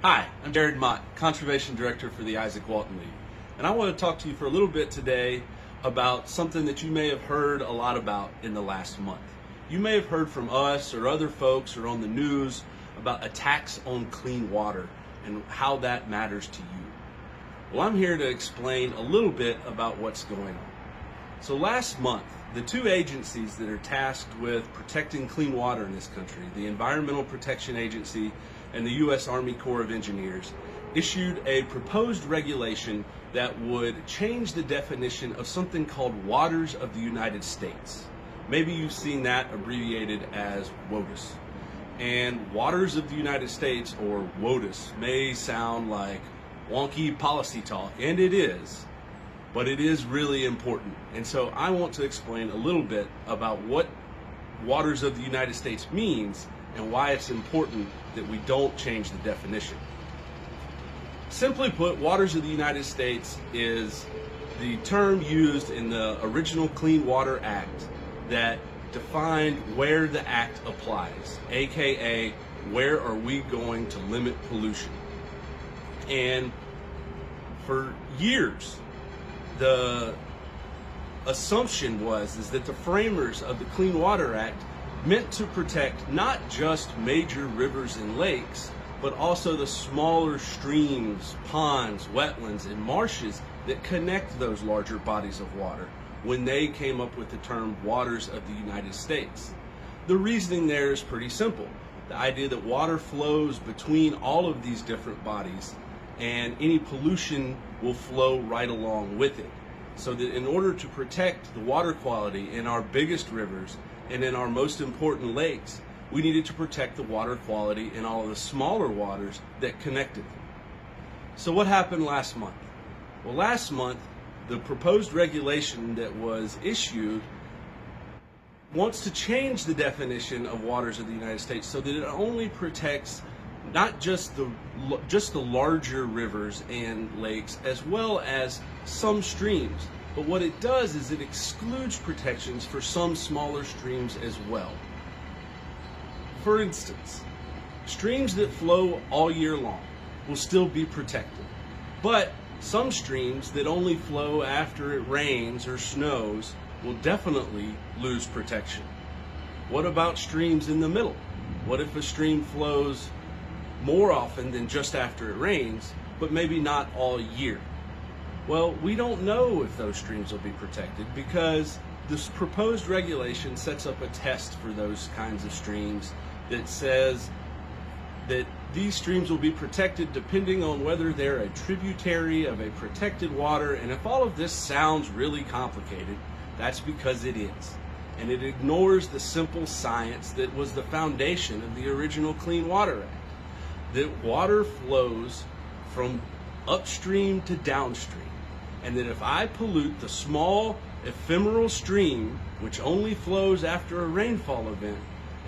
Hi, I'm Mott, Conservation Director for the Isaac Walton League, and I want to talk to you for a little bit today about something that you may have heard a lot about in the last month. You may have heard from us or other folks or on the news about attacks on clean water and how that matters to you. Well, I'm here to explain a little bit about what's going on. So last month, the two agencies that are tasked with protecting clean water in this country, the Environmental Protection Agency and the U.S. Army Corps of Engineers, issued a proposed regulation that would change the definition of something called Waters of the United States. Maybe you've seen that abbreviated as WOTUS. And Waters of the United States, or WOTUS, may sound like wonky policy talk, and it is, but it is really important. And so I want to explain a little bit about what Waters of the United States means and why it's important that we don't change the definition. Simply put, Waters of the United States is the term used in the original Clean Water Act that defined where the act applies, aka where are we going to limit pollution. And for years, the assumption was that the framers of the Clean Water Act meant to protect not just major rivers and lakes, but also the smaller streams, ponds, wetlands, and marshes that connect those larger bodies of water when they came up with the term Waters of the United States. The reasoning there is pretty simple. The idea that water flows between all of these different bodies and any pollution will flow right along with it. So that in order to protect the water quality in our biggest rivers and in our most important lakes, we needed to protect the water quality in all of the smaller waters that connected them. So what happened last month? Well, last month, the proposed regulation that was issued wants to change the definition of Waters of the United States so that it only protects not just the larger rivers and lakes, as well as some streams. But what it does is it excludes protections for some smaller streams as well. For instance, streams that flow all year long will still be protected, but some streams that only flow after it rains or snows will definitely lose protection. What about streams in the middle? What if a stream flows more often than just after it rains, but maybe not all year? Well, we don't know if those streams will be protected because this proposed regulation sets up a test for those kinds of streams that says that these streams will be protected depending on whether they're a tributary of a protected water. And if all of this sounds really complicated, that's because it is. And it ignores the simple science that was the foundation of the original Clean Water Act. That water flows from upstream to downstream, and that if I pollute the small ephemeral stream, which only flows after a rainfall event,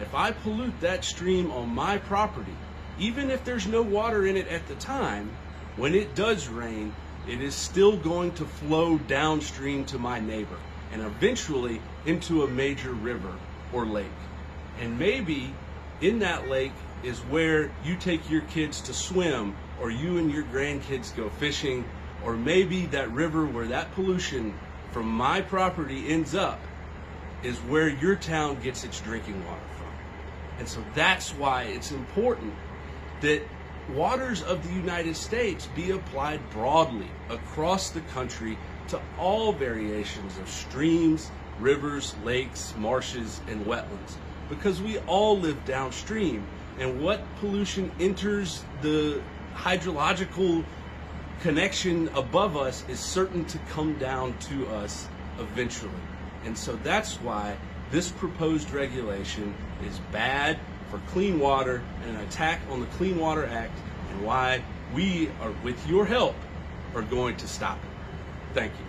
if I pollute that stream on my property, even if there's no water in it at the time, when it does rain, it is still going to flow downstream to my neighbor and eventually into a major river or lake. And maybe in that lake is where you take your kids to swim, or you and your grandkids go fishing, or maybe that river where that pollution from my property ends up is where your town gets its drinking water from. And so that's why it's important that Waters of the United States be applied broadly across the country to all variations of streams, rivers, lakes, marshes, and wetlands, because we all live downstream. And what pollution enters the hydrological connection above us is certain to come down to us eventually. And so that's why this proposed regulation is bad for clean water and an attack on the Clean Water Act, and why we are, with your help, are going to stop it. Thank you.